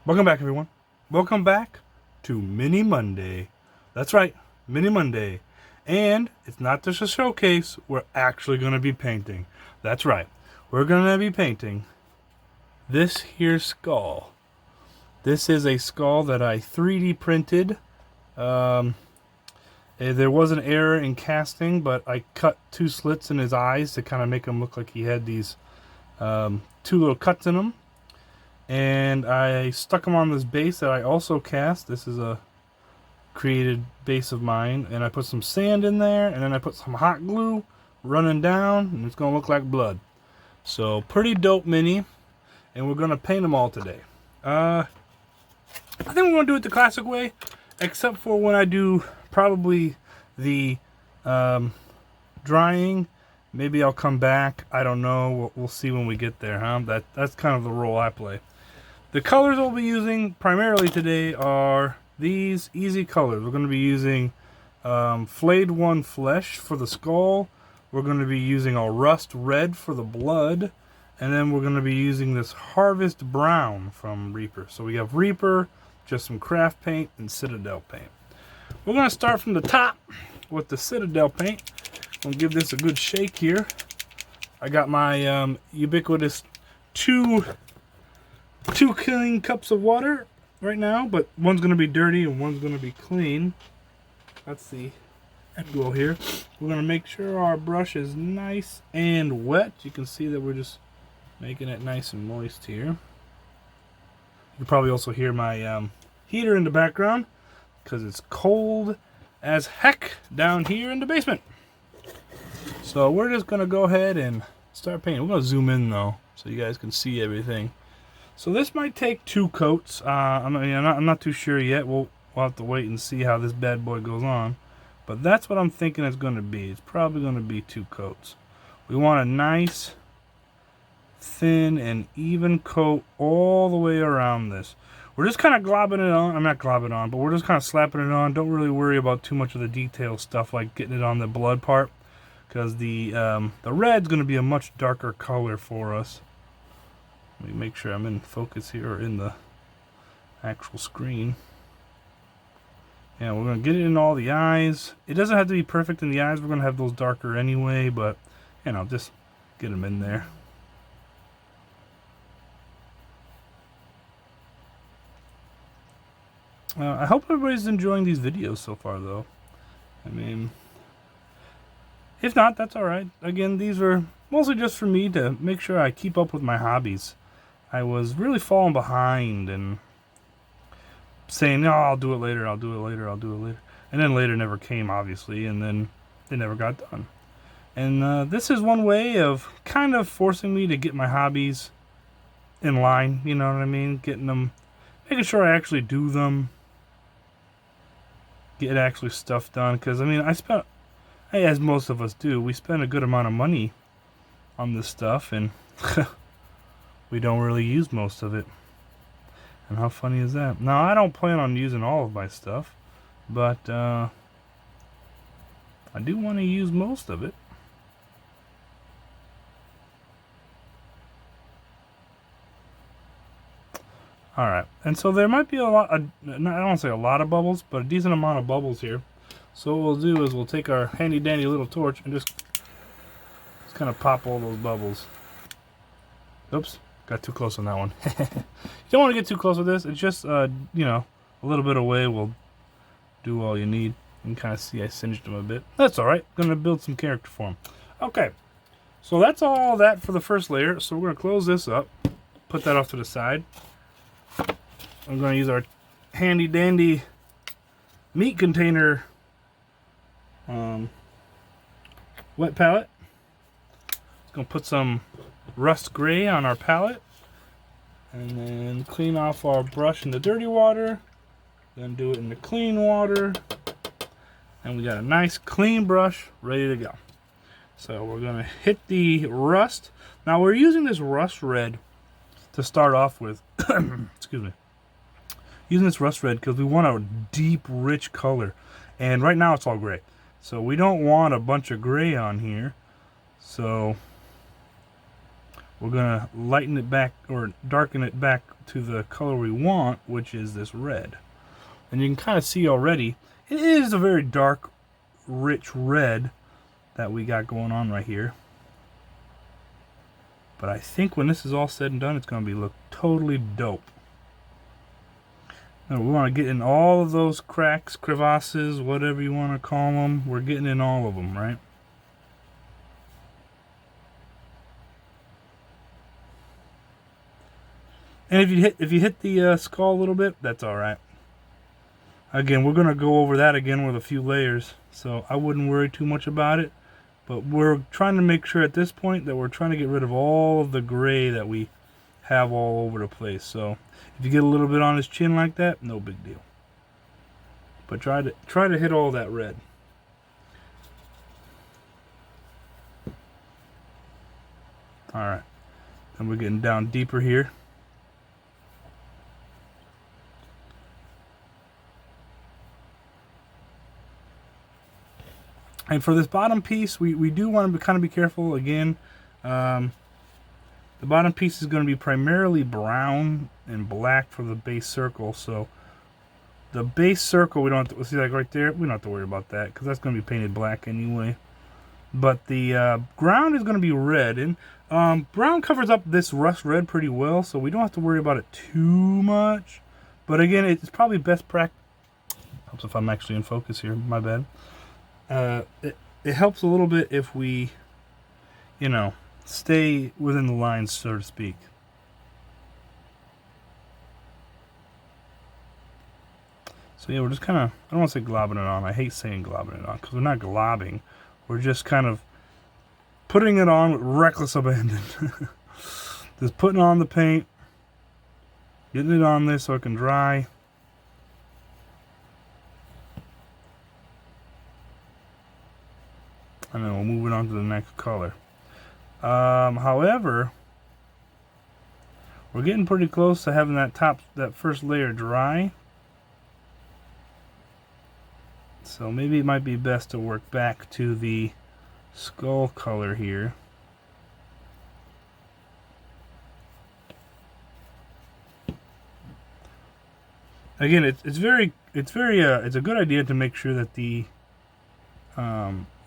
Welcome back, everyone. Welcome back to Mini Monday. That's right, Mini Monday. And it's not just a showcase, we're actually going to be painting. That's right, we're going to be painting this here skull. This is a skull that I 3D printed. There was an error in casting, but I cut 2 slits in his eyes to kind of make him look like he had these 2 little cuts in him. And I stuck them on this base that I also cast. This is a created base of mine. And I put some sand in there, and then I put some hot glue running down, and it's going to look like blood. So, pretty dope mini. And we're going to paint them all today. I think we're going to do it the classic way, except for when I do probably the drying. Maybe I'll come back. I don't know. We'll see when we get there, huh? That's kind of the role I play. The colors we'll be using primarily today are these easy colors. We're going to be using Flayed 1 Flesh for the skull. We're going to be using a Rust Red for the blood. And then we're going to be using this Harvest Brown from Reaper. So we have Reaper, just some craft paint, and Citadel paint. We're going to start from the top with the Citadel paint. I'll give this a good shake here. I got my ubiquitous two clean cups of water right now, but one's going to be dirty and one's going to be clean. That's the end goal here. We're going to make sure our brush is nice and wet. You can see that we're just making it nice and moist here. You can probably also hear my heater in the background because it's cold as heck down here in the basement. So we're just going to go ahead and start painting. We're going to zoom in though so you guys can see everything. So this might take 2 coats. I'm not too sure yet. We'll have to wait and see how this bad boy goes on. But that's what I'm thinking it's going to be. It's probably going to be 2 coats. We want a nice, thin, and even coat all the way around this. We're just kind of globbing it on. I'm not globbing on, but we're just kind of slapping it on. Don't really worry about too much of the detail stuff like getting it on the blood part, because the red's going to be a much darker color for us. Let me make sure I'm in focus here, or in the actual screen. Yeah, we're going to get it in all the eyes. It doesn't have to be perfect in the eyes. We're going to have those darker anyway, but, you know, just get them in there. I hope everybody's enjoying these videos so far, though. I mean, if not, that's alright. Again, these were mostly just for me to make sure I keep up with my hobbies. I was really falling behind and saying, no, I'll do it later, I'll do it later, I'll do it later. And then later never came, obviously, and then it never got done. And this is one way of kind of forcing me to get my hobbies in line, you know what I mean? Getting them, making sure I actually do them. Get actually stuff done, because I mean, as most of us do, we spend a good amount of money on this stuff, and we don't really use most of it. And how funny is that? Now, I don't plan on using all of my stuff, but I do want to use most of it. Alright, and so there might be a lot, I don't want to say a lot of bubbles, but a decent amount of bubbles here. So what we'll do is we'll take our handy dandy little torch and just kind of pop all those bubbles. Oops, got too close on that one. You don't want to get too close with this. It's just, you know, a little bit away will do all you need. You can kind of see I singed them a bit. That's alright. Going to build some character for them. Okay, so that's all that for the first layer. So we're going to close this up, put that off to the side. I'm going to use our handy dandy meat container wet palette. It's going to put some rust gray on our palette, and then clean off our brush in the dirty water, then do it in the clean water, and we got a nice clean brush ready to go. So we're going to hit the rust. Now we're using this rust red to start off with. Excuse me. Using this rust red because we want a deep, rich color. And right now it's all gray. So we don't want a bunch of gray on here. So we're going to lighten it back or darken it back to the color we want, which is this red. And you can kind of see already, it is a very dark, rich red that we got going on right here. But I think when this is all said and done, it's going to look totally dope. Now we want to get in all of those cracks, crevasses, whatever you want to call them. We're getting in all of them, right? And if you hit the skull a little bit, that's all right. Again, we're going to go over that again with a few layers, so I wouldn't worry too much about it. But we're trying to make sure at this point that we're trying to get rid of all of the gray that we have all over the place. So if you get a little bit on his chin like that, no big deal. But try to hit all that red. All right, and we're getting down deeper here. And for this bottom piece, we do want to kind of be careful again. The bottom piece is going to be primarily brown and black for the base circle. So the base circle, we don't have to see, like right there, we don't have to worry about that because that's going to be painted black anyway. But the ground is going to be red, and brown covers up this rust red pretty well, so we don't have to worry about it too much. But again, it's probably best practice. Helps if I'm actually in focus here. My bad. It helps a little bit if we, you know, stay within the lines, so to speak. So yeah, we're just kind of, I don't want to say globbing it on. I hate saying globbing it on because we're not globbing. We're just kind of putting it on with reckless abandon. Just putting on the paint, getting it on there so it can dry. And then we'll move it on to the next color. However, we're getting pretty close to having that first layer dry. So maybe it might be best to work back to the skull color here. Again, it's a good idea to make sure that the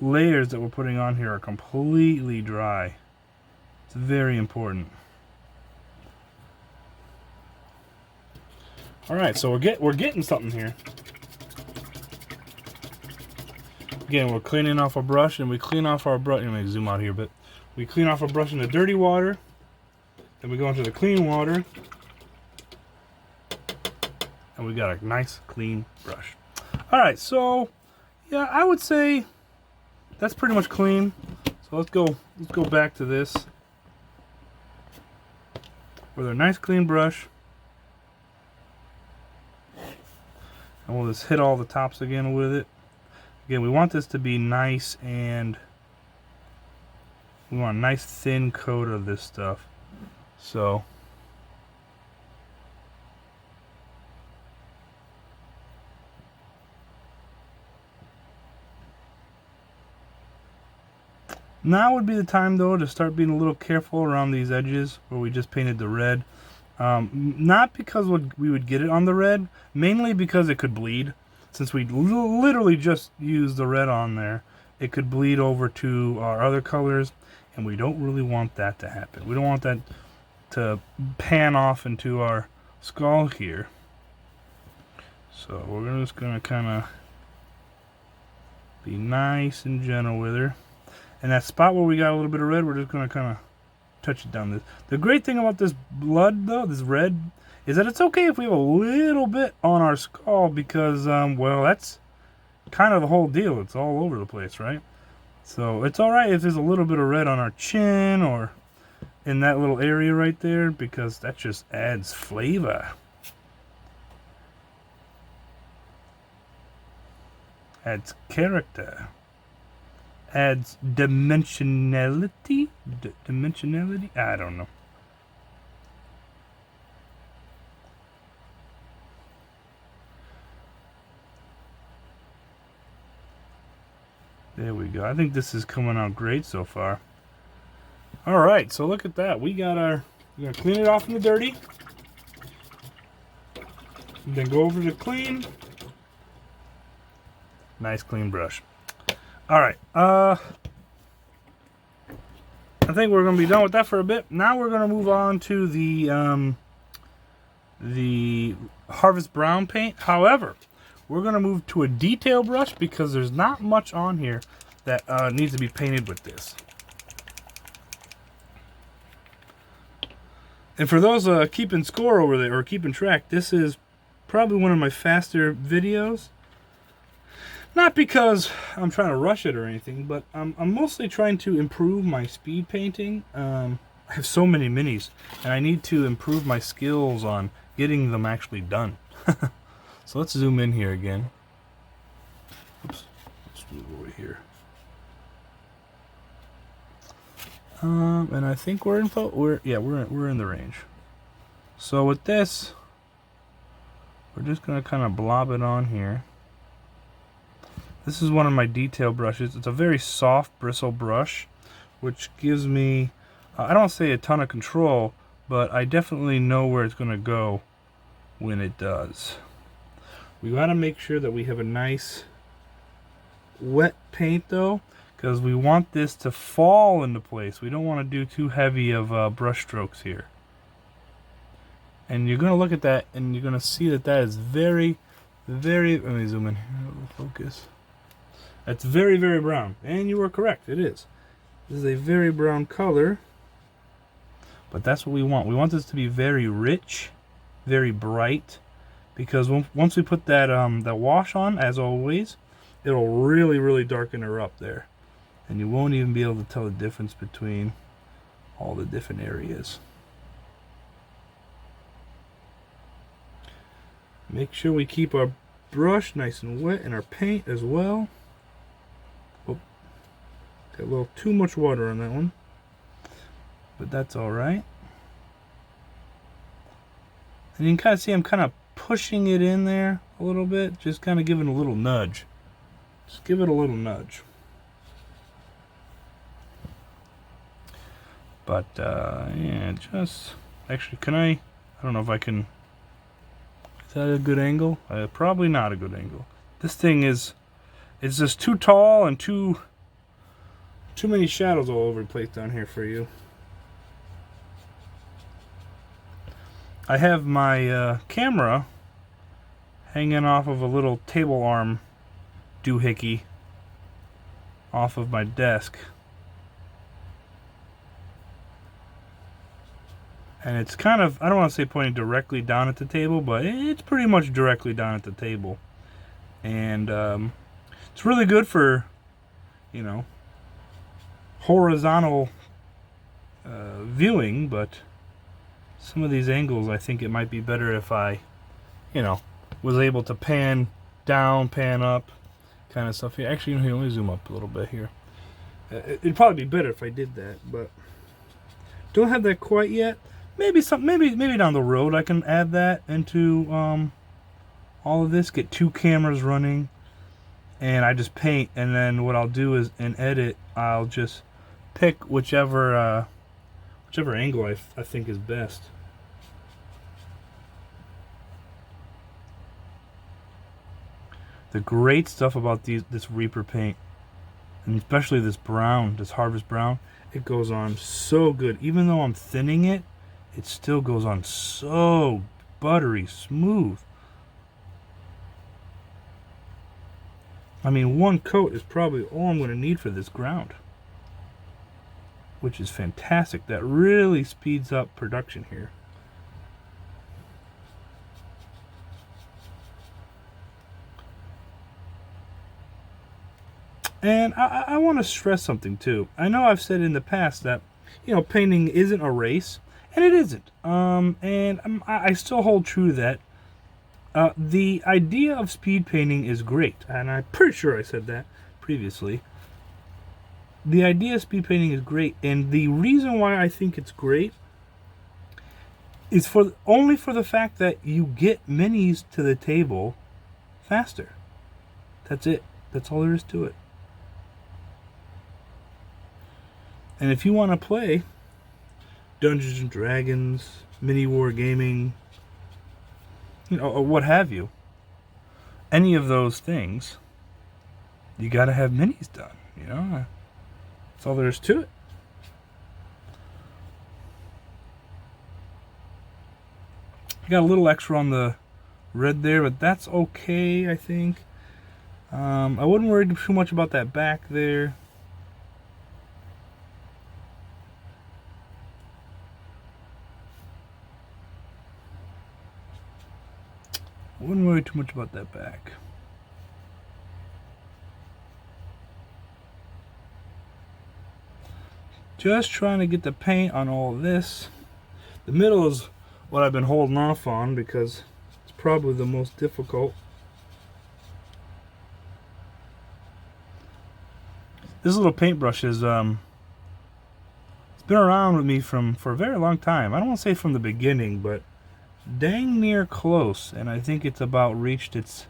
layers that we're putting on here are completely dry. It's very important. All right, so we're getting something here. Again, we're cleaning off a brush, and we clean off our brush. Let me zoom out here, but we clean off our brush in the dirty water. Then we go into the clean water, and we got a nice clean brush. All right, so yeah, I would say that's pretty much clean. So let's go back to this with a nice clean brush, and we'll just hit all the tops again with it. Again, we want this to be nice, and we want a nice thin coat of this stuff. So now would be the time, though, to start being a little careful around these edges where we just painted the red. Not because we would get it on the red, mainly because it could bleed. Since we literally just used the red on there, it could bleed over to our other colors, and we don't really want that to happen. We don't want that to pan off into our skull here. So we're just going to kind of be nice and gentle with her. And that spot where we got a little bit of red, we're just going to kind of touch it down. The great thing about this blood, though, this red, is that it's okay if we have a little bit on our skull because, well, that's kind of the whole deal. It's all over the place, right? So it's all right if there's a little bit of red on our chin or in that little area right there because that just adds flavor. Adds character. Adds dimensionality? Dimensionality? I don't know. There we go. I think this is coming out great so far. All right, so look at that. We're gonna clean it off in the dirty. And then go over to clean. Nice clean brush. All right, I think we're gonna be done with that for a bit. Now we're gonna move on to the Harvest Brown paint. However, we're gonna move to a detail brush because there's not much on here that needs to be painted with this. And for those keeping score over there, or keeping track, this is probably one of my faster videos. Not because I'm trying to rush it or anything, but I'm mostly trying to improve my speed painting. I have so many minis, and I need to improve my skills on getting them actually done. So let's zoom in here again. Oops, let's move over here. And I think we're in we're in the range. So with this, we're just gonna kind of blob it on here. This is one of my detail brushes. It's a very soft bristle brush, which gives me, I don't say a ton of control, but I definitely know where it's gonna go when it does. We gotta make sure that we have a nice wet paint though, because we want this to fall into place. We don't want to do too heavy of brush strokes here. And you're going to look at that and you're going to see that that is very, very, let me zoom in here, focus. That's very, very brown. And you were correct, it is. This is a very brown color. But that's what we want. We want this to be very rich, very bright. Because once we put that, that wash on, as always, it'll really, really darken her up there. And you won't even be able to tell the difference between all the different areas. Make sure we keep our brush nice and wet and our paint as well. Oh, got a little too much water on that one, but that's all right. And you can kind of see I'm kind of pushing it in there a little bit, just kind of giving a little nudge. Just give it a little nudge. But yeah, just actually, can I don't know if I can. Is that a good angle? Probably not a good angle. This thing it's just too tall and too many shadows all over the place down here for you. I have my camera hanging off of a little table arm doohickey off of my desk. And it's kind of, I don't want to say pointing directly down at the table, but it's pretty much directly down at the table. And it's really good for, you know, horizontal viewing, but some of these angles, I think it might be better if I, you know, was able to pan down, pan up, kind of stuff. Here, actually, here, let me zoom up a little bit here. It'd probably be better if I did that, but don't have that quite yet. Maybe down the road I can add that into all of this. Get two cameras running, and I just paint. And then what I'll do is in edit, I'll just pick whichever angle I think is best. The great stuff about this Reaper paint, and especially this brown, this Harvest Brown, it goes on so good. Even though I'm thinning it, it still goes on so buttery smooth. I mean, one coat is probably all I'm going to need for this ground, which is fantastic. That really speeds up production here. And I want to stress something too. I know I've said in the past that, you know, painting isn't a race, and it isn't. And I still hold true to that. The idea of speed painting is great, and I'm pretty sure I said that previously. The idea of speed painting is great, and the reason why I think it's great is only for the fact that you get minis to the table faster. That's it. That's all there is to it. And if you want to play Dungeons and Dragons, mini war gaming, you know, or what have you. Any of those things, you gotta have minis done, you know? That's all there is to it. I got a little extra on the red there, but that's okay, I think. I wouldn't worry too much about that back there. I wouldn't worry too much about that back. Just trying to get the paint on all this. The middle is what I've been holding off on because it's probably the most difficult. This little paintbrush is it's been around with me for a very long time. I don't want to say from the beginning, but dang near close, and I think it's about reached its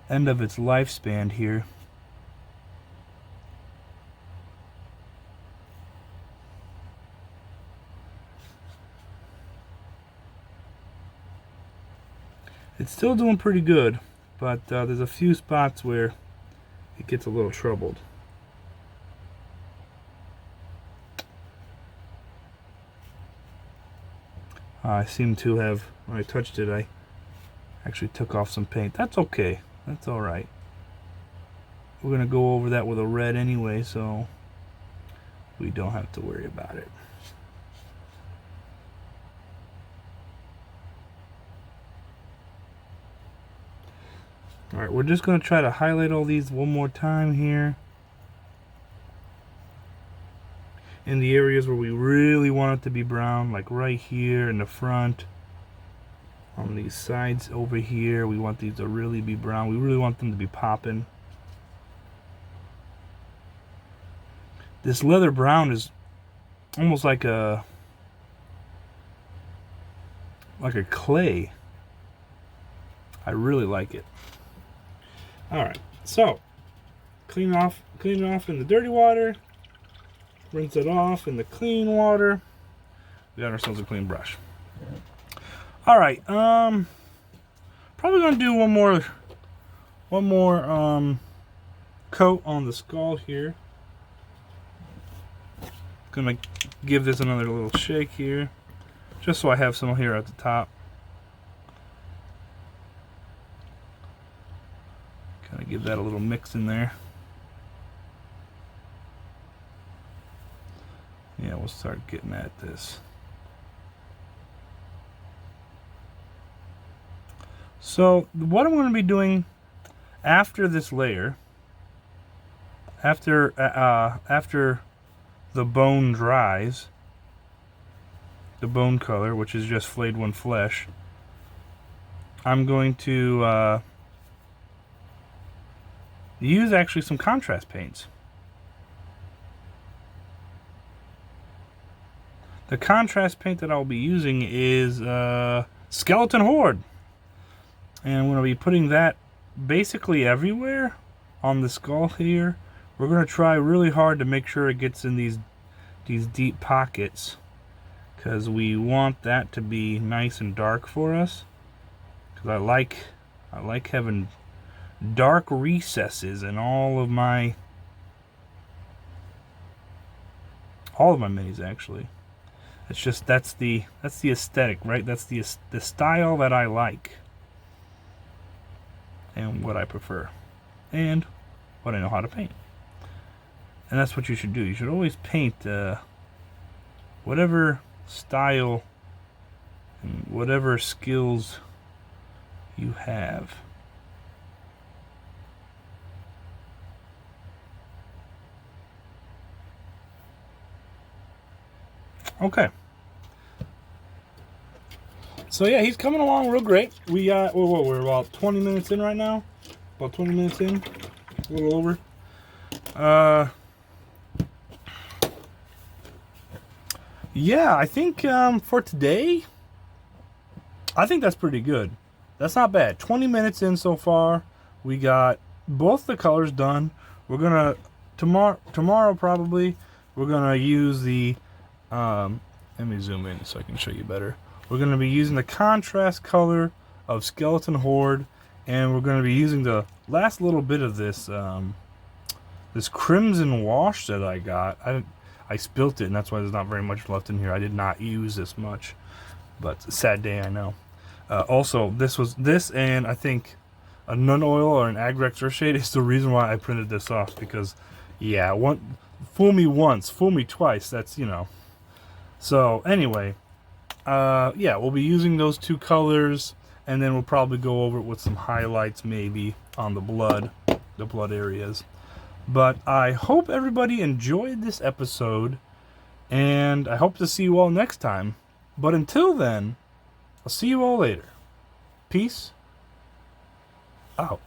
end of its lifespan here. It's still doing pretty good, but there's a few spots where it gets a little troubled. I seem to have, when I touched it, I actually took off some paint. That's okay. That's alright. We're going to go over that with a red anyway, so we don't have to worry about it. Alright, we're just going to try to highlight all these one more time here. In the areas where we really want it to be brown, like right here in the front. On these sides over here, we want these to really be brown. We really want them to be popping. This leather brown is almost like a clay. I really like it. Alright, so clean it off in the dirty water. Rinse it off in the clean water. We got ourselves a clean brush. Alright, probably gonna do one more coat on the skull here. Gonna give this another little shake here, just so I have some here at the top. Kind of give that a little mix in there. Yeah, we'll start getting at this. So what I'm going to be doing after this layer, after the bone dries, the bone color, which is just flayed one flesh, I'm going to use actually some contrast paints. The contrast paint that I'll be using is Skeleton Horde. And I'm going to be putting that basically everywhere on the skull here. We're going to try really hard to make sure it gets in these deep pockets, because we want that to be nice and dark for us. Because I like having dark recesses in all of my minis actually. It's just that's the aesthetic, right? That's the style that I like, and what I prefer, and what I know how to paint. And that's what you should do. You should always paint whatever style and whatever skills you have. Okay. So yeah, he's coming along real great. We got, we're about 20 minutes in right now. About 20 minutes in, a little over. Yeah, I think for today, I think that's pretty good. That's not bad. 20 minutes in so far. We got both the colors done. We're gonna tomorrow probably we're gonna use the Let me zoom in so I can show you better. We're going to be using the contrast color of Skeleton Horde, and we're going to be using the last little bit of this this crimson wash that I got. I spilt it, and that's why there's not very much left in here. I did not use this much, but it's a sad day, I know. Also, this and I think a Nun Oil or an Agrex Earthshade is the reason why I printed this off, because, yeah, fool me once, fool me twice, that's, you know. So, anyway, yeah, we'll be using those two colors, and then we'll probably go over it with some highlights maybe on the blood areas. But I hope everybody enjoyed this episode, and I hope to see you all next time. But until then, I'll see you all later. Peace out.